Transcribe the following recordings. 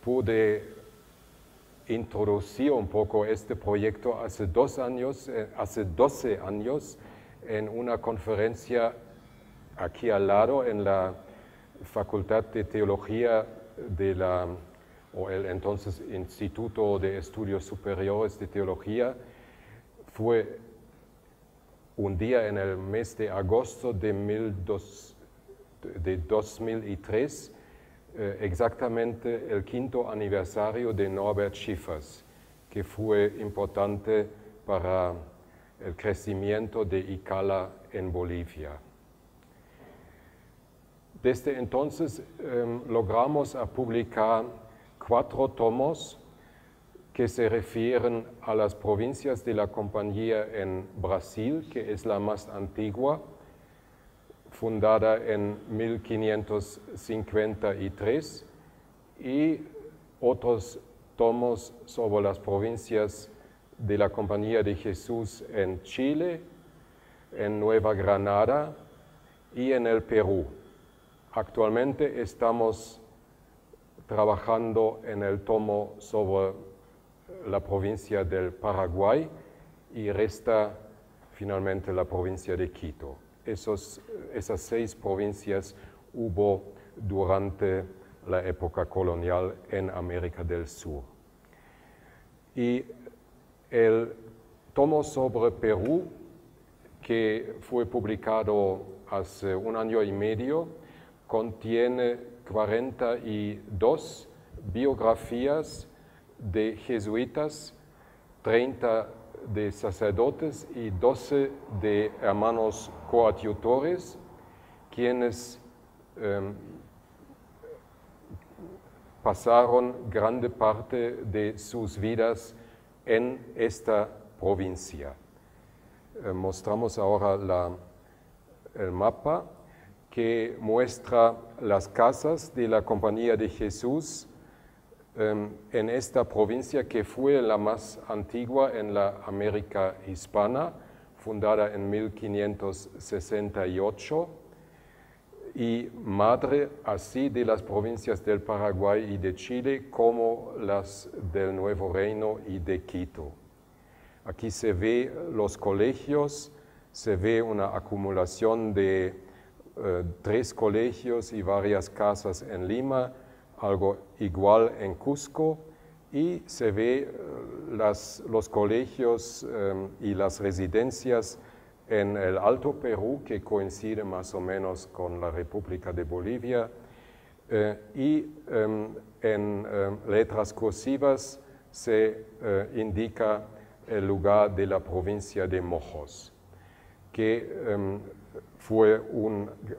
Pude introducir un poco este proyecto hace 12 años en una conferencia aquí al lado en la Facultad de Teología o el entonces Instituto de Estudios Superiores de Teología. Fue un día en el mes de agosto de 2003, exactamente el 5º aniversario de Norbert Schiffers, que fue importante para el crecimiento de ICALA en Bolivia. Desde entonces logramos publicar 4 tomos que se refieren a las provincias de la compañía en Brasil, que es la más antigua, fundada en 1553, y otros tomos sobre las provincias de la Compañía de Jesús en Chile, en Nueva Granada y en el Perú. Actualmente estamos trabajando en el tomo sobre la provincia del Paraguay y resta finalmente la provincia de Quito. Esas 6 provincias hubo durante la época colonial en América del Sur. Y el tomo sobre Perú, que fue publicado hace 1 año y medio, contiene 42 biografías de jesuitas, 30 de sacerdotes y 12 de hermanos coadjutores, quienes pasaron grande parte de sus vidas en esta provincia. Mostramos ahora el mapa que muestra las casas de la Compañía de Jesús en esta provincia, que fue la más antigua en la América hispana, fundada en 1568, y madre así de las provincias del Paraguay y de Chile como las del Nuevo Reino y de Quito. Aquí se ve los colegios, se ve una acumulación de 3 colegios y varias casas en Lima, algo igual en Cusco, y se ve los colegios y las residencias en el Alto Perú, que coincide más o menos con la República de Bolivia, y en letras cursivas se indica el lugar de la provincia de Mojos, que fue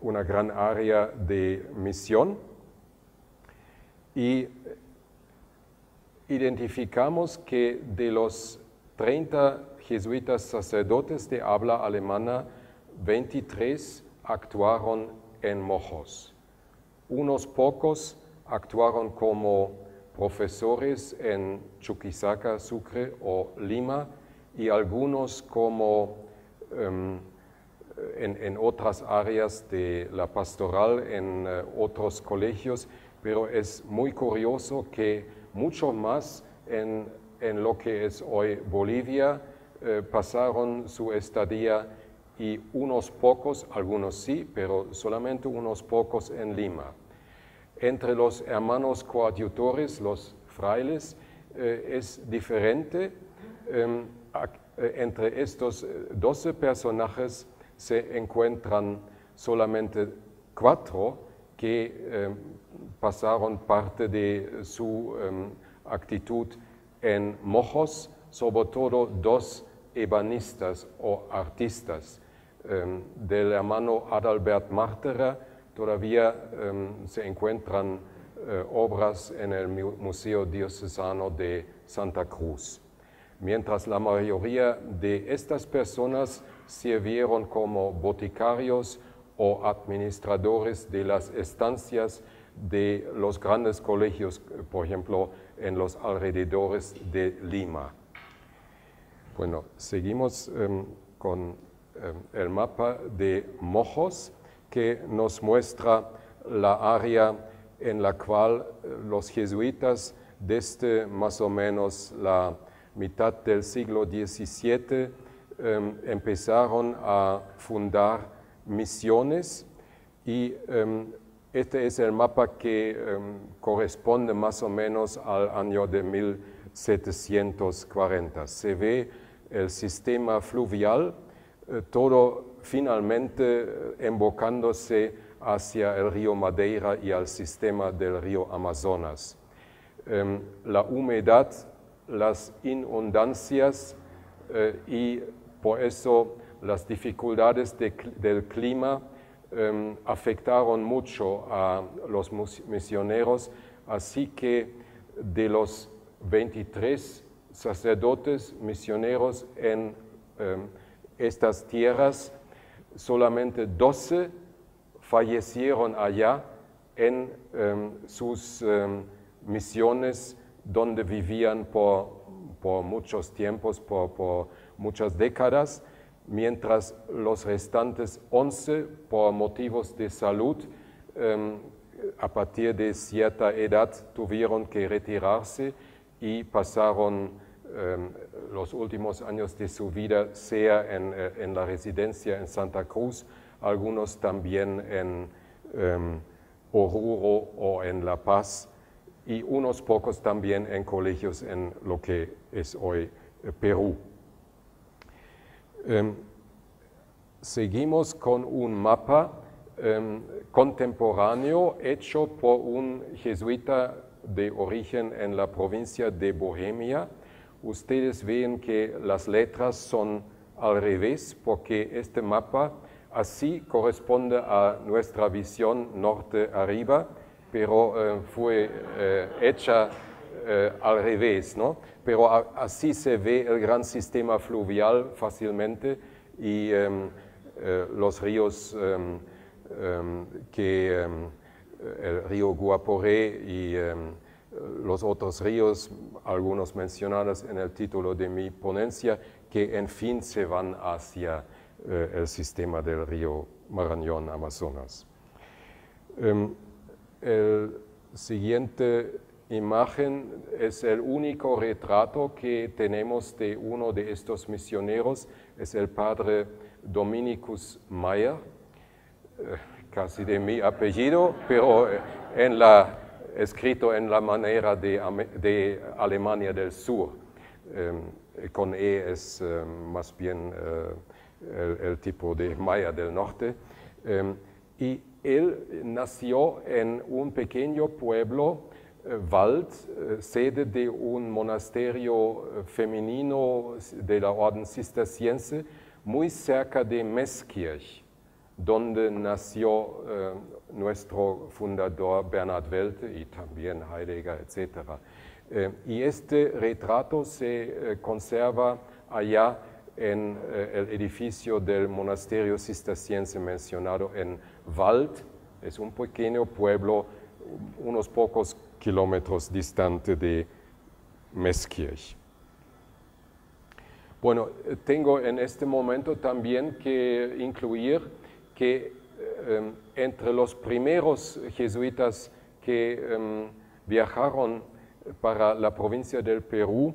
una gran área de misión, y identificamos que de los 30 jesuitas sacerdotes de habla alemana, 23 actuaron en Mojos. Unos pocos actuaron como profesores en Chuquisaca, Sucre o Lima, y algunos como en otras áreas de la pastoral, en otros colegios, pero es muy curioso que mucho más en lo que es hoy Bolivia pasaron su estadía y unos pocos, algunos sí, pero solamente unos pocos en Lima. Entre los hermanos coadjutores, los frailes, es diferente. Entre estos 12 personajes se encuentran solamente 4 que pasaron parte de su actitud en Mojos, sobre todo 2 ebanistas o artistas. Del hermano Adalbert Marterer todavía se encuentran obras en el Museo Diocesano de Santa Cruz. Mientras la mayoría de estas personas sirvieron como boticarios o administradores de las estancias de los grandes colegios, por ejemplo, en los alrededores de Lima. Bueno, seguimos con el mapa de Mojos, que nos muestra la área en la cual los jesuitas desde más o menos la mitad del siglo XVII empezaron a fundar misiones y este es el mapa que corresponde más o menos al año de 1740. Se ve el sistema fluvial, todo finalmente embocándose hacia el río Madeira y al sistema del río Amazonas. La humedad, las inundancias y por eso las dificultades del clima afectaron mucho a los misioneros, así que de los 23 sacerdotes misioneros en estas tierras, solamente 12 fallecieron allá en sus misiones donde vivían por muchos tiempos, por muchas décadas, mientras los restantes 11, por motivos de salud, a partir de cierta edad tuvieron que retirarse y pasaron los últimos años de su vida, sea en la residencia en Santa Cruz, algunos también en Oruro o en La Paz, y unos pocos también en colegios en lo que es hoy Perú. Seguimos con un mapa contemporáneo hecho por un jesuita de origen en la provincia de Bohemia. Ustedes ven que las letras son al revés porque este mapa así corresponde a nuestra visión norte arriba, pero fue hecha al revés, ¿no? Pero así se ve el gran sistema fluvial fácilmente y los ríos el río Guaporé y los otros ríos, algunos mencionados en el título de mi ponencia, que en fin se van hacia el sistema del río Marañón, Amazonas. El siguiente imagen es el único retrato que tenemos de uno de estos misioneros, es el padre Dominicus Mayer, casi de mi apellido, pero escrito en la manera de Alemania del Sur. Con E es más bien el tipo de Maya del Norte. Y él nació en un pequeño pueblo, Wald, sede de un monasterio femenino de la orden cisterciense, muy cerca de Meßkirch, donde nació nuestro fundador Bernhard Welte y también Heidegger, etc. Y este retrato se conserva allá en el edificio del monasterio cisterciense mencionado en Wald. Es un pequeño pueblo, unos pocos kilómetros distante de Meßkirch. Bueno, tengo en este momento también que incluir que entre los primeros jesuitas que viajaron para la provincia del Perú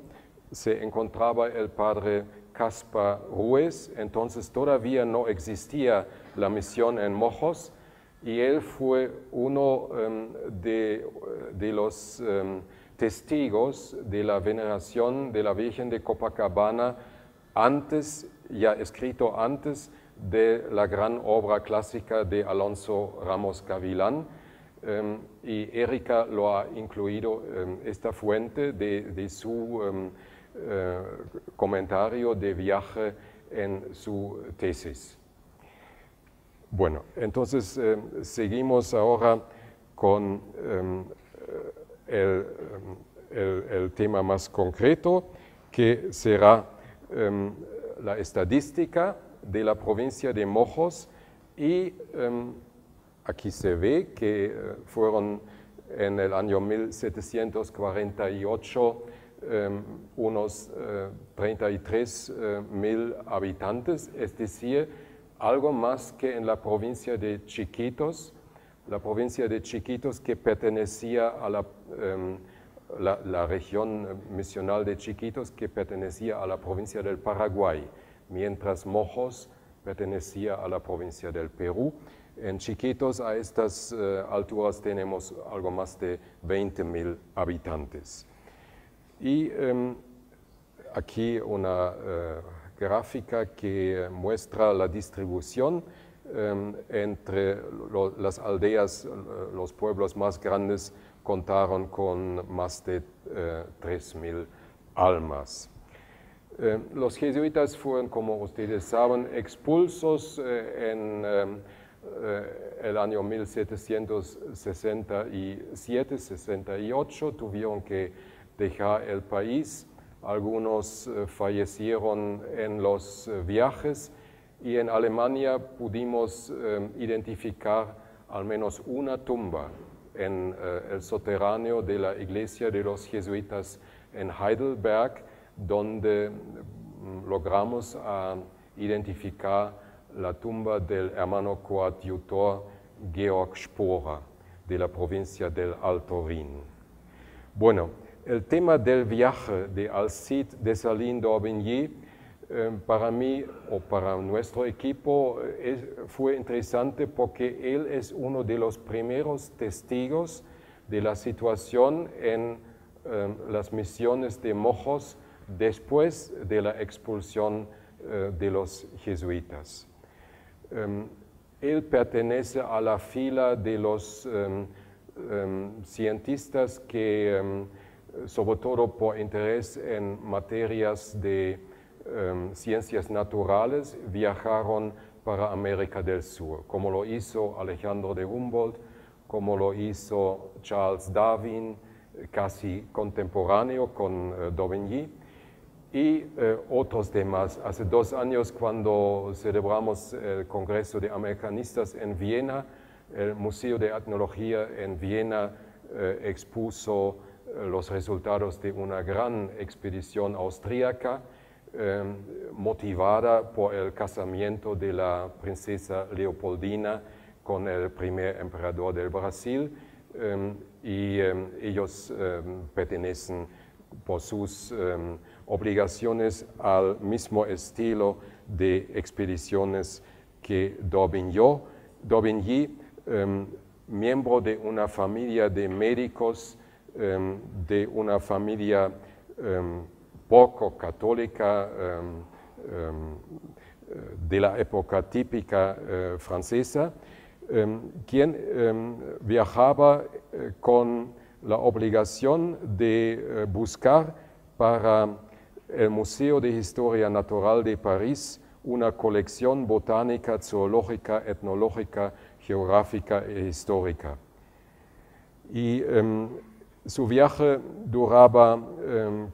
se encontraba el padre Caspar Ruiz, entonces todavía no existía la misión en Mojos, y él fue uno de los testigos de la veneración de la Virgen de Copacabana antes, ya escrito antes de la gran obra clásica de Alonso Ramos Gavilán, y Erika lo ha incluido esta fuente de su comentario de viaje en su tesis. Bueno, entonces seguimos ahora con el tema más concreto, que será la estadística de la provincia de Mojos, y aquí se ve que fueron en el año 1748 unos 33.000 habitantes, es decir, algo más que en la provincia de Chiquitos, que pertenecía a la región misional de Chiquitos, que pertenecía a la provincia del Paraguay, mientras Mojos pertenecía a la provincia del Perú. En Chiquitos, a estas alturas, tenemos algo más de 20.000 habitantes. Y aquí una gráfica que muestra la distribución entre las aldeas. Los pueblos más grandes contaron con más de 3.000 almas. Los jesuitas fueron, como ustedes saben, expulsos en el año 1767-68, tuvieron que dejar el país. Algunos fallecieron en los viajes, y en Alemania pudimos identificar al menos una tumba en el soterráneo de la iglesia de los jesuitas en Heidelberg, donde logramos identificar la tumba del hermano coadjutor Georg Sporer, de la provincia del Alto Rin. Bueno, el tema del viaje de Alcide Dessalines d'Orbigny para mí o para nuestro equipo fue interesante, porque él es uno de los primeros testigos de la situación en las misiones de Mojos después de la expulsión de los jesuitas. Él pertenece a la fila de los cientistas que, sobre todo por interés en materias de ciencias naturales, viajaron para América del Sur, como lo hizo Alejandro de Humboldt, como lo hizo Charles Darwin, casi contemporáneo con d'Orbigny, y otros demás. Hace 2 años, cuando celebramos el Congreso de Americanistas en Viena, el Museo de Etnología en Viena expuso los resultados de una gran expedición austríaca motivada por el casamiento de la princesa Leopoldina con el primer emperador del Brasil, y ellos pertenecen por sus obligaciones al mismo estilo de expediciones que d'Orbigny, miembro de una familia de médicos, de una familia poco católica, de la época típica francesa, quien viajaba con la obligación de buscar para el Museo de Historia Natural de París una colección botánica, zoológica, etnológica, geográfica e histórica. Y su viaje duraba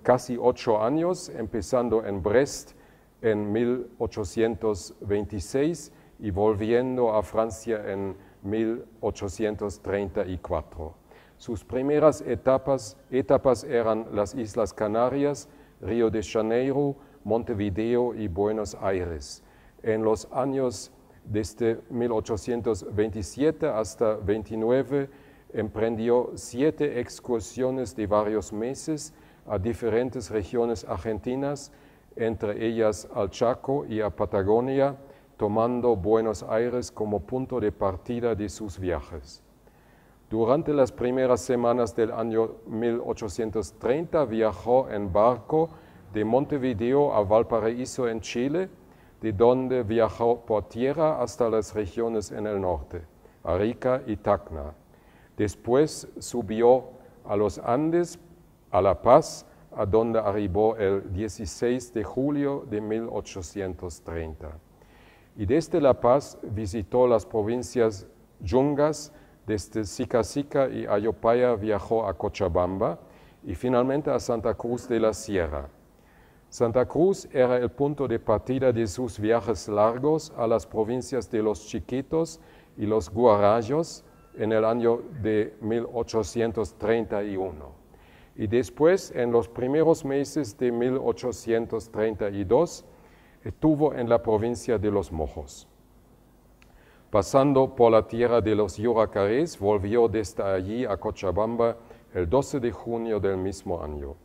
casi 8 años, empezando en Brest en 1826 y volviendo a Francia en 1834. Sus primeras etapas eran las Islas Canarias, Río de Janeiro, Montevideo y Buenos Aires. En los años desde 1827 hasta 29 emprendió 7 excursiones de varios meses a diferentes regiones argentinas, entre ellas al Chaco y a Patagonia, tomando Buenos Aires como punto de partida de sus viajes. Durante las primeras semanas del año 1830 viajó en barco de Montevideo a Valparaíso en Chile, de donde viajó por tierra hasta las regiones en el norte, Arica y Tacna. Después subió a los Andes, a La Paz, a donde arribó el 16 de julio de 1830. Y desde La Paz visitó las provincias Yungas. Desde Sica Sica y Ayopaya viajó a Cochabamba y finalmente a Santa Cruz de la Sierra. Santa Cruz era el punto de partida de sus viajes largos a las provincias de los Chiquitos y los Guarayos en el año de 1831. Y después, en los primeros meses de 1832, estuvo en la provincia de los Mojos. Pasando por la tierra de los Yuracarés, volvió desde allí a Cochabamba el 12 de junio del mismo año.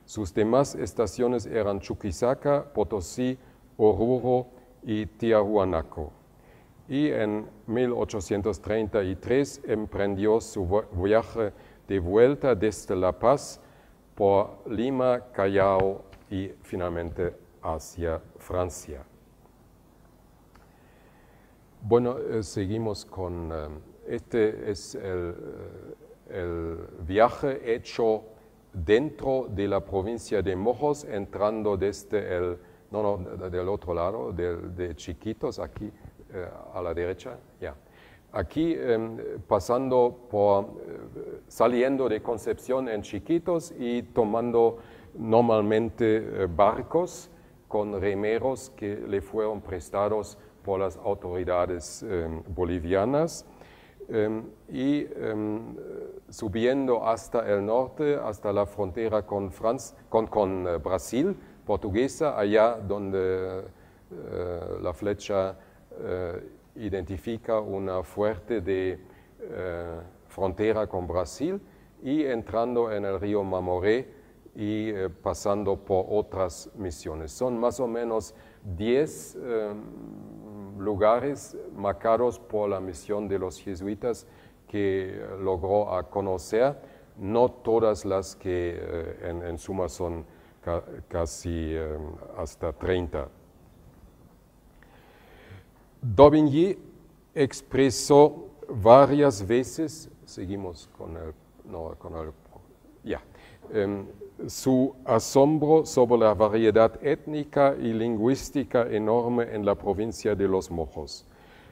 Sus demás estaciones eran Chuquisaca, Potosí, Oruro y Tiahuanaco. Y en 1833 emprendió su viaje de vuelta desde La Paz por Lima, Callao y finalmente hacia Francia. Bueno, seguimos con, este es el viaje hecho dentro de la provincia de Mojos, entrando desde del otro lado, de Chiquitos, aquí a la derecha, ya. Aquí saliendo de Concepción en Chiquitos y tomando normalmente barcos con remeros que le fueron prestados por las autoridades bolivianas y subiendo hasta el norte, hasta la frontera con Brasil, portuguesa, allá donde la flecha identifica una fuerte de frontera con Brasil y entrando en el río Mamoré y pasando por otras misiones. Son más o menos 10 lugares marcados por la misión de los jesuitas que logró conocer, no todas las que en suma son casi hasta 30. Daubigny expresó varias veces, seguimos con su asombro sobre la variedad étnica y lingüística enorme en la provincia de los Mojos.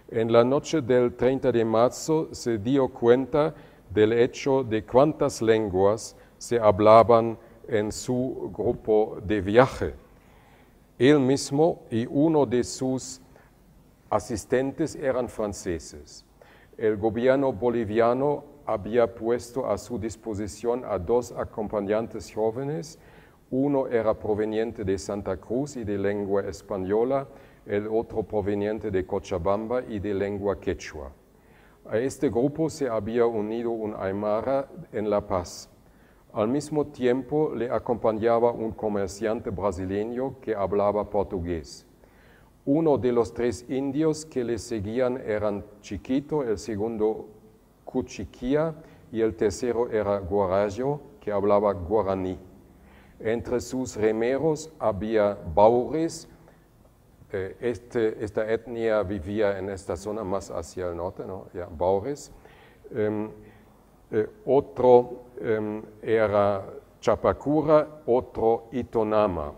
En la noche del 30 de marzo se dio cuenta del hecho de cuántas lenguas se hablaban en su grupo de viaje. Él mismo y uno de sus asistentes eran franceses. El gobierno boliviano había puesto a su disposición a 2 acompañantes jóvenes. Uno era proveniente de Santa Cruz y de lengua española, el otro proveniente de Cochabamba y de lengua quechua. A este grupo se había unido un aymara en La Paz. Al mismo tiempo le acompañaba un comerciante brasileño que hablaba portugués. Uno de los 3 indios que le seguían eran Chiquito, el segundo Cuchiquía y el tercero era Guarayo, que hablaba guaraní. Entre sus remeros había Baures. Esta etnia vivía en esta zona más hacia el norte, ¿no? Ya, Baures. Otro era Chapacura, otro Itonama.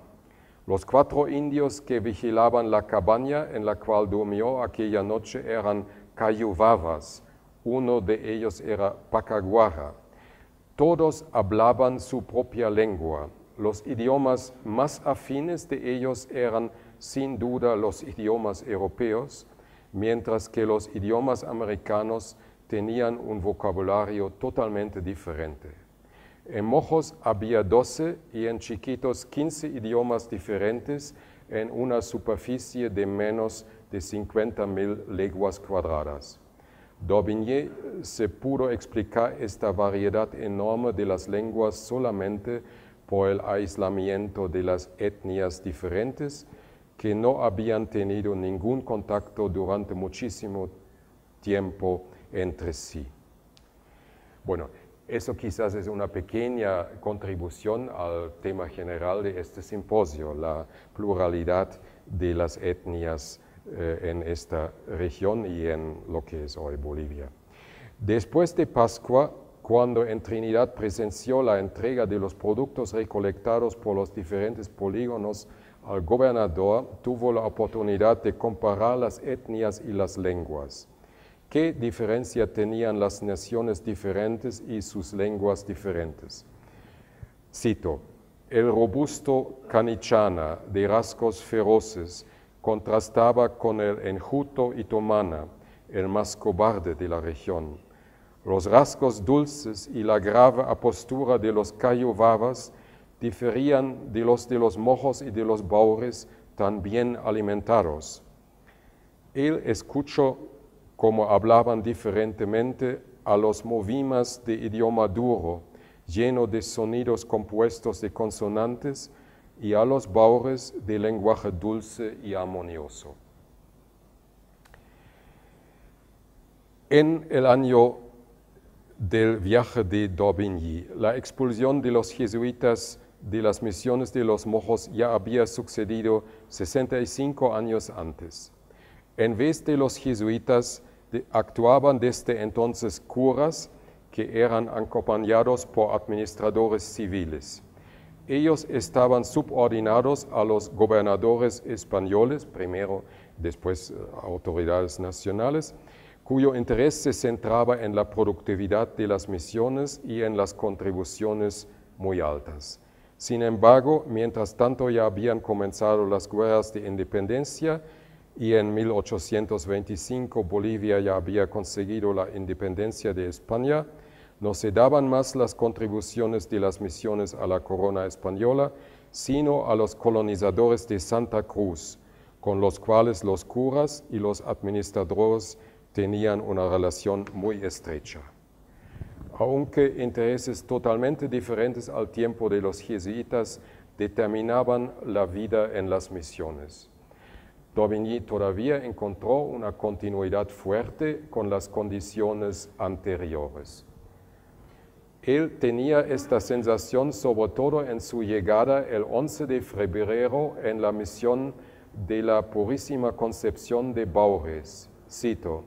Los 4 indios que vigilaban la cabaña en la cual durmió aquella noche eran Cayuvavas. Uno de ellos era Pacaguara. Todos hablaban su propia lengua. Los idiomas más afines de ellos eran sin duda los idiomas europeos, mientras que los idiomas americanos tenían un vocabulario totalmente diferente. En Mojos había 12 y en Chiquitos 15 idiomas diferentes en una superficie de menos de 50.000 leguas cuadradas. Daubigny se pudo explicar esta variedad enorme de las lenguas solamente por el aislamiento de las etnias diferentes que no habían tenido ningún contacto durante muchísimo tiempo entre sí. Bueno, eso quizás es una pequeña contribución al tema general de este simposio, la pluralidad de las etnias en esta región y en lo que es hoy Bolivia. Después de Pascua, cuando en Trinidad presenció la entrega de los productos recolectados por los diferentes polígonos al gobernador, tuvo la oportunidad de comparar las etnias y las lenguas. ¿Qué diferencia tenían las naciones diferentes y sus lenguas diferentes? Cito, el robusto canichana de rasgos feroces contrastaba con el enjuto itomana, el más cobarde de la región. Los rasgos dulces y la grave apostura de los cayuvavas diferían de los mojos y de los baures tan bien alimentados. Él escuchó cómo hablaban diferentemente a los movimas de idioma duro, lleno de sonidos compuestos de consonantes, y a los baures de lenguaje dulce y armonioso. En el año del viaje de d'Orbigny, la expulsión de los jesuitas de las misiones de los mojos ya había sucedido 65 años antes. En vez de los jesuitas, actuaban desde entonces curas que eran acompañados por administradores civiles. Ellos estaban subordinados a los gobernadores españoles, primero, después autoridades nacionales, cuyo interés se centraba en la productividad de las misiones y en las contribuciones muy altas. Sin embargo, mientras tanto ya habían comenzado las guerras de independencia y en 1825 Bolivia ya había conseguido la independencia de España, no se daban más las contribuciones de las misiones a la corona española, sino a los colonizadores de Santa Cruz, con los cuales los curas y los administradores tenían una relación muy estrecha. Aunque intereses totalmente diferentes al tiempo de los jesuitas determinaban la vida en las misiones. d'Orbigny todavía encontró una continuidad fuerte con las condiciones anteriores. Él tenía esta sensación sobre todo en su llegada el 11 de febrero en la misión de la Purísima Concepción de Baures. Cito,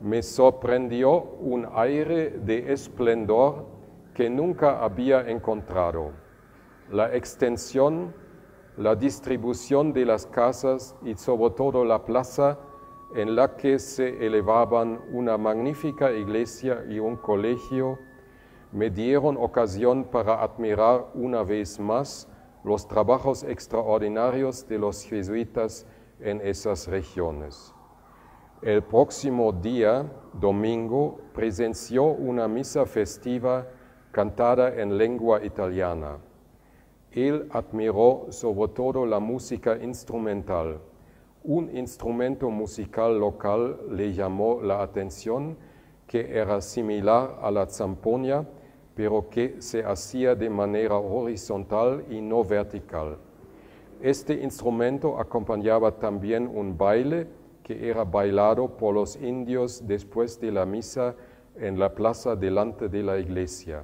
me sorprendió un aire de esplendor que nunca había encontrado. La extensión, la distribución de las casas y sobre todo la plaza en la que se elevaban una magnífica iglesia y un colegio, me dieron ocasión para admirar una vez más los trabajos extraordinarios de los jesuitas en esas regiones. El próximo día, domingo, presenció una misa festiva cantada en lengua italiana. Él admiró sobre todo la música instrumental. Un instrumento musical local le llamó la atención, que era similar a la zampoña, pero que se hacía de manera horizontal y no vertical. Este instrumento acompañaba también un baile que era bailado por los indios después de la misa en la plaza delante de la iglesia.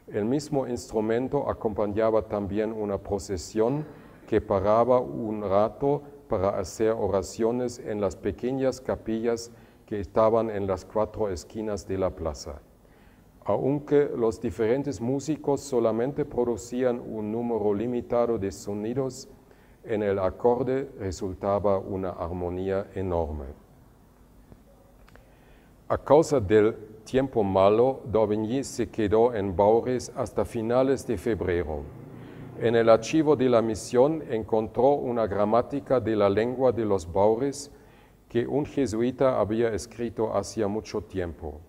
El mismo instrumento acompañaba también una procesión que paraba un rato para hacer oraciones en las pequeñas capillas que estaban en las 4 esquinas de la plaza. Aunque los diferentes músicos solamente producían un número limitado de sonidos, en el acorde resultaba una armonía enorme. A causa del tiempo malo, d'Orbigny se quedó en Baures hasta finales de febrero. En el archivo de la misión encontró una gramática de la lengua de los Baures que un jesuita había escrito hacía mucho tiempo.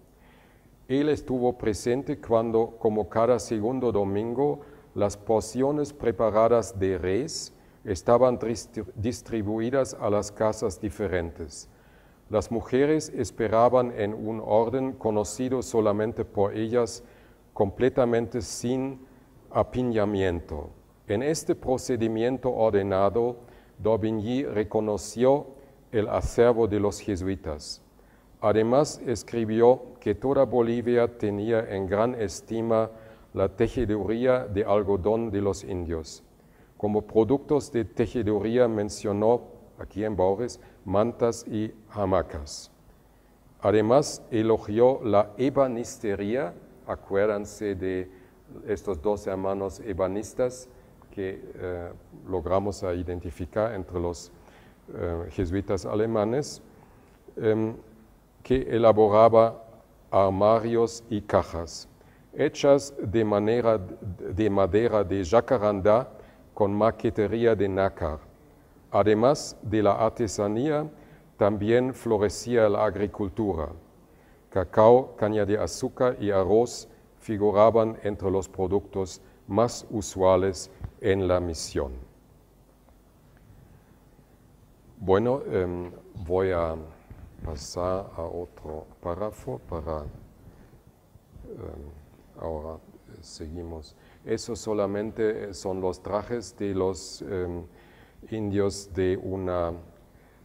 Él estuvo presente cuando, como cada segundo domingo, las porciones preparadas de res estaban distribuidas a las casas diferentes. Las mujeres esperaban en un orden conocido solamente por ellas, completamente sin apiñamiento. En este procedimiento ordenado, d'Aubigny reconoció el acervo de los jesuitas. Además, escribió que toda Bolivia tenía en gran estima la tejeduría de algodón de los indios. Como productos de tejeduría mencionó, aquí en Baures, mantas y hamacas. Además, elogió la ebanistería, acuérdense de estos dos hermanos ebanistas que logramos identificar entre los jesuitas alemanes, que elaboraba armarios y cajas, hechas de madera de jacarandá con maquetería de nácar. Además de la artesanía, también florecía la agricultura. Cacao, caña de azúcar y arroz figuraban entre los productos más usuales en la misión. Bueno, voy a pasar a otro párrafo para ahora seguimos. Eso solamente son los trajes de los indios de una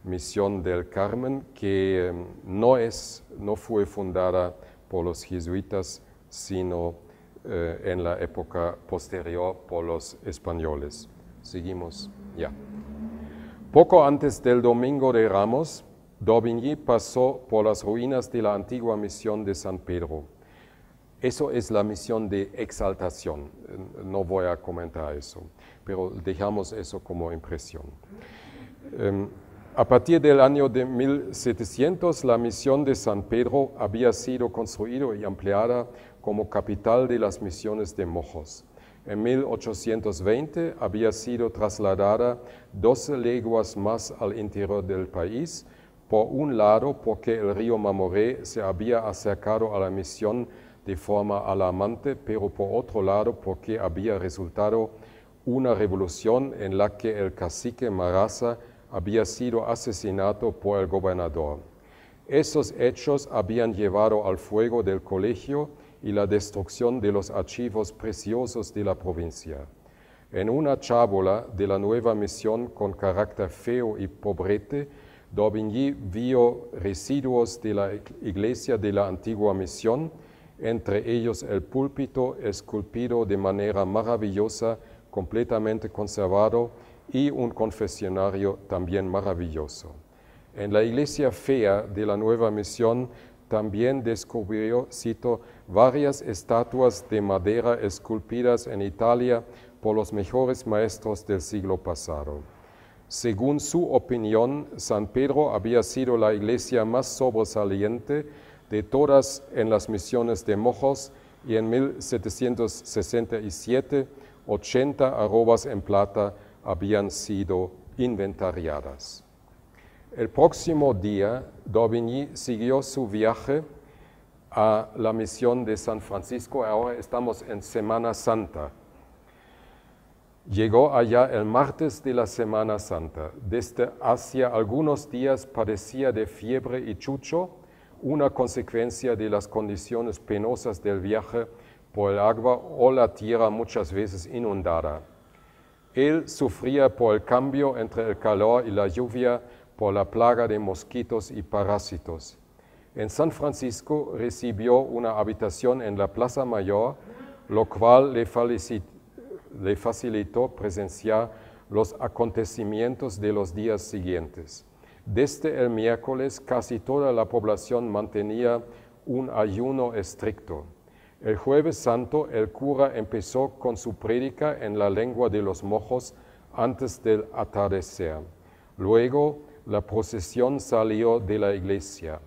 misión del Carmen que no fue fundada por los jesuitas, sino en la época posterior por los españoles. Seguimos ya. Poco antes del Domingo de Ramos, d'Aubigny pasó por las ruinas de la antigua misión de San Pedro. Eso es la misión de exaltación. No voy a comentar eso, pero dejamos eso como impresión. A partir del año de 1700, la misión de San Pedro había sido construida y ampliada como capital de las misiones de Mojos. En 1820 había sido trasladada 12 leguas más al interior del país, por un lado porque el río Mamoré se había acercado a la misión de forma alarmante, pero por otro lado porque había resultado una revolución en la que el cacique Maraza había sido asesinado por el gobernador. Esos hechos habían llevado al fuego del colegio y la destrucción de los archivos preciosos de la provincia. En una chábola de la nueva misión con carácter feo y pobrete, d'Aubigny vio residuos de la iglesia de la antigua misión, entre ellos el púlpito esculpido de manera maravillosa, completamente conservado, y un confesionario también maravilloso. En la iglesia fea de la nueva misión también descubrió, cito, varias estatuas de madera esculpidas en Italia por los mejores maestros del siglo pasado. Según su opinión, San Pedro había sido la iglesia más sobresaliente de todas en las misiones de Mojos y en 1767, 80 arrobas en plata habían sido inventariadas. El próximo día, d'Aubigny siguió su viaje a la misión de San Francisco. Ahora estamos en Semana Santa. Llegó allá el martes de la Semana Santa. Desde hacía algunos días padecía de fiebre y chucho, una consecuencia de las condiciones penosas del viaje por el agua o la tierra muchas veces inundada. Él sufría por el cambio entre el calor y la lluvia, por la plaga de mosquitos y parásitos. En San Francisco recibió una habitación en la Plaza Mayor, lo cual le facilitó presenciar los acontecimientos de los días siguientes. Desde el miércoles casi toda la población mantenía un ayuno estricto. El jueves santo el cura empezó con su prédica en la lengua de los mojos antes del atardecer. Luego la procesión salió de la iglesia.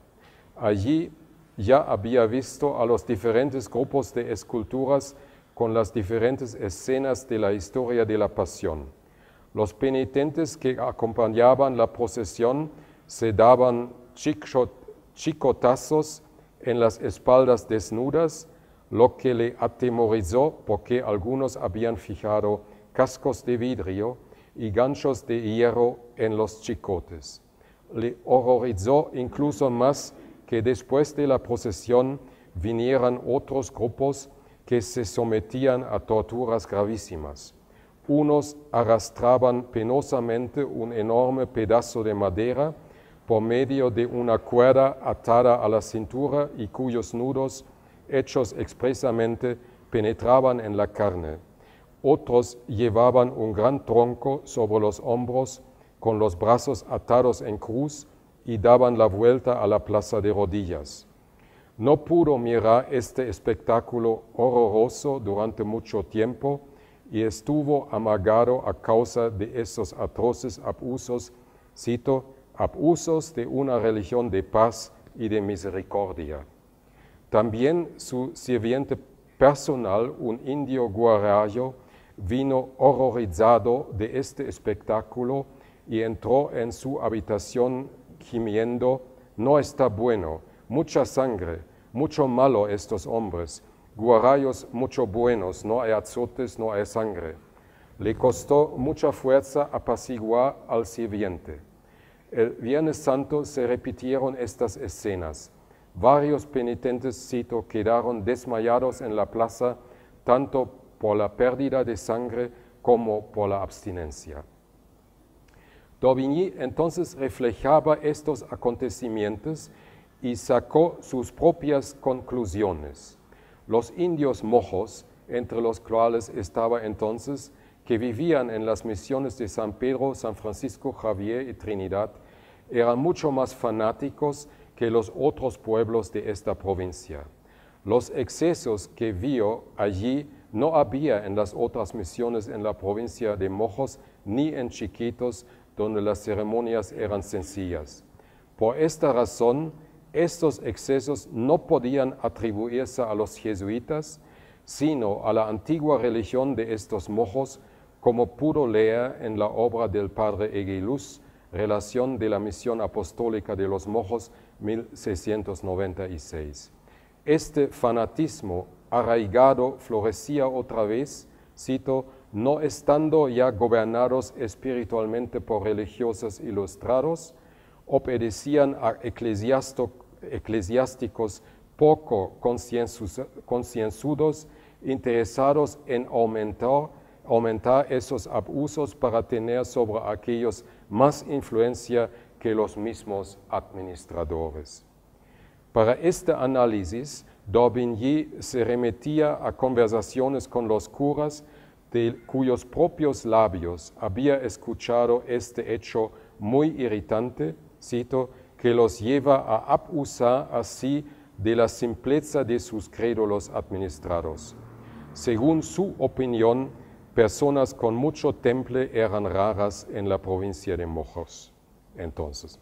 Allí ya había visto a los diferentes grupos de esculturas con las diferentes escenas de la historia de la pasión. Los penitentes que acompañaban la procesión se daban chicotazos en las espaldas desnudas, lo que le atemorizó porque algunos habían fijado cascos de vidrio y ganchos de hierro en los chicotes. Le horrorizó incluso más que después de la procesión vinieran otros grupos que se sometían a torturas gravísimas. Unos arrastraban penosamente un enorme pedazo de madera por medio de una cuerda atada a la cintura y cuyos nudos, hechos expresamente, penetraban en la carne. Otros llevaban un gran tronco sobre los hombros, con los brazos atados en cruz, y daban la vuelta a la plaza de rodillas. No pudo mirar este espectáculo horroroso durante mucho tiempo y estuvo amargado a causa de esos atroces abusos, cito, abusos de una religión de paz y de misericordia. También su sirviente personal, un indio guarayo, vino horrorizado de este espectáculo y entró en su habitación gimiendo, no está bueno, mucha sangre, mucho malo estos hombres, guarayos mucho buenos, no hay azotes, no hay sangre. Le costó mucha fuerza apaciguar al sirviente. El Viernes Santo se repitieron estas escenas. Varios penitentes, cito, quedaron desmayados en la plaza, tanto por la pérdida de sangre como por la abstinencia. D'Aubigny entonces reflejaba estos acontecimientos y sacó sus propias conclusiones. Los indios mojos, entre los cuales estaba entonces, que vivían en las misiones de San Pedro, San Francisco Javier y Trinidad, eran mucho más fanáticos que los otros pueblos de esta provincia. Los excesos que vio allí no había en las otras misiones en la provincia de Mojos ni en Chiquitos, donde las ceremonias eran sencillas. Por esta razón, estos excesos no podían atribuirse a los jesuitas, sino a la antigua religión de estos mojos, como pudo leer en la obra del padre Eguiluz, Relación de la Misión Apostólica de los Mojos, 1696. Este fanatismo arraigado florecía otra vez, cito, no estando ya gobernados espiritualmente por religiosos ilustrados, obedecían a eclesiásticos poco concienzudos, interesados en aumentar esos abusos para tener sobre aquellos más influencia que los mismos administradores. Para este análisis, d'Aubigny se remitía a conversaciones con los curas de cuyos propios labios había escuchado este hecho muy irritante, cito, que los lleva a abusar así de la simpleza de sus crédulos administrados. Según su opinión, personas con mucho temple eran raras en la provincia de Mojos. Entonces,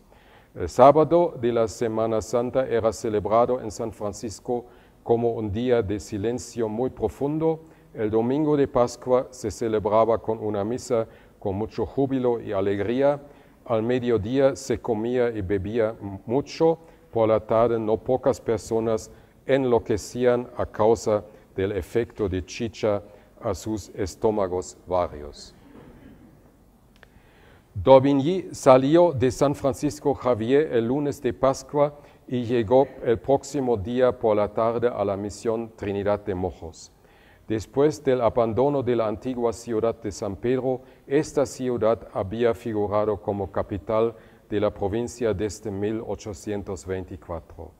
el sábado de la Semana Santa era celebrado en San Francisco como un día de silencio muy profundo. El domingo de Pascua se celebraba con una misa con mucho júbilo y alegría. Al mediodía se comía y bebía mucho. Por la tarde no pocas personas enloquecían a causa del efecto de chicha a sus estómagos varios. D'Aubigny salió de San Francisco Javier el lunes de Pascua y llegó el próximo día por la tarde a la misión Trinidad de Mojos. Después del abandono de la antigua ciudad de San Pedro, esta ciudad había figurado como capital de la provincia desde 1824.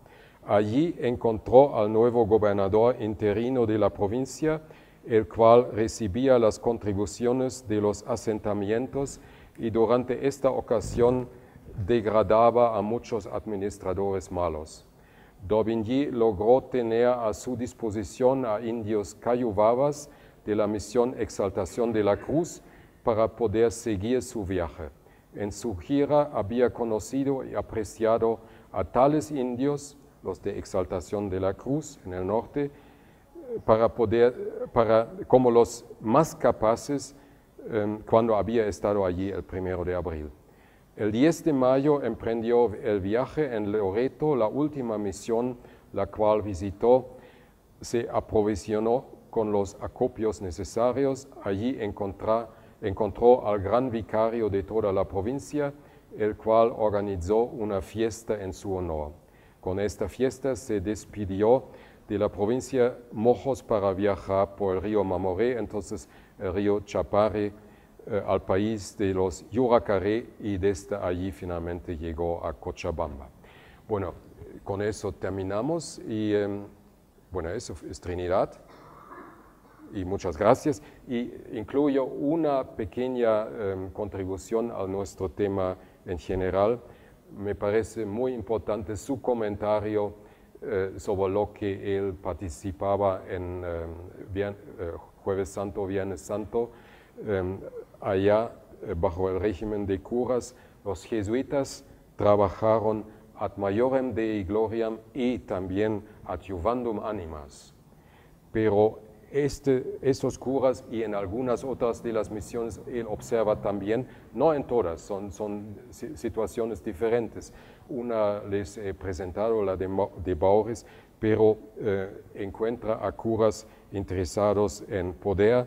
Allí encontró al nuevo gobernador interino de la provincia, el cual recibía las contribuciones de los asentamientos y durante esta ocasión degradaba a muchos administradores malos. D'Aubigny logró tener a su disposición a indios cayubabas de la misión Exaltación de la Cruz para poder seguir su viaje. En su gira había conocido y apreciado a tales indios, los de Exaltación de la Cruz en el norte, como los más capaces cuando había estado allí el 1 de abril. El 10 de mayo emprendió el viaje en Loreto, la última misión, la cual visitó, se aprovisionó con los acopios necesarios. Allí encontró al gran vicario de toda la provincia, el cual organizó una fiesta en su honor. Con esta fiesta se despidió de la provincia Mojos para viajar por el río Mamoré, entonces el río Chapare, al país de los Yuracaré, y desde allí finalmente llegó a Cochabamba. Bueno, con eso terminamos y bueno, eso es Trinidad. Y muchas gracias. Y incluyo una pequeña contribución a nuestro tema en general. Me parece muy importante su comentario sobre lo que él participaba en Jueves Santo, Viernes Santo. Allá, bajo el régimen de curas, los jesuitas trabajaron ad maiorem Dei gloriam y también adjuvandum animas. Pero estos curas y en algunas otras de las misiones él observa también, no en todas, son situaciones diferentes. Una les he presentado, la de Baures, pero encuentra a curas interesados en poder,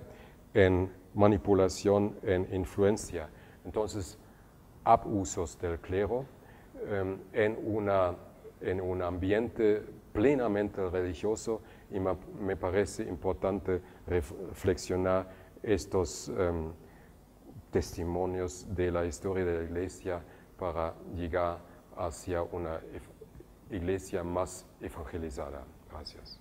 en manipulación, en influencia. Entonces, abusos del clero en un ambiente plenamente religioso, y me parece importante reflexionar estos testimonios de la historia de la Iglesia para llegar hacia una iglesia más evangelizada. Gracias.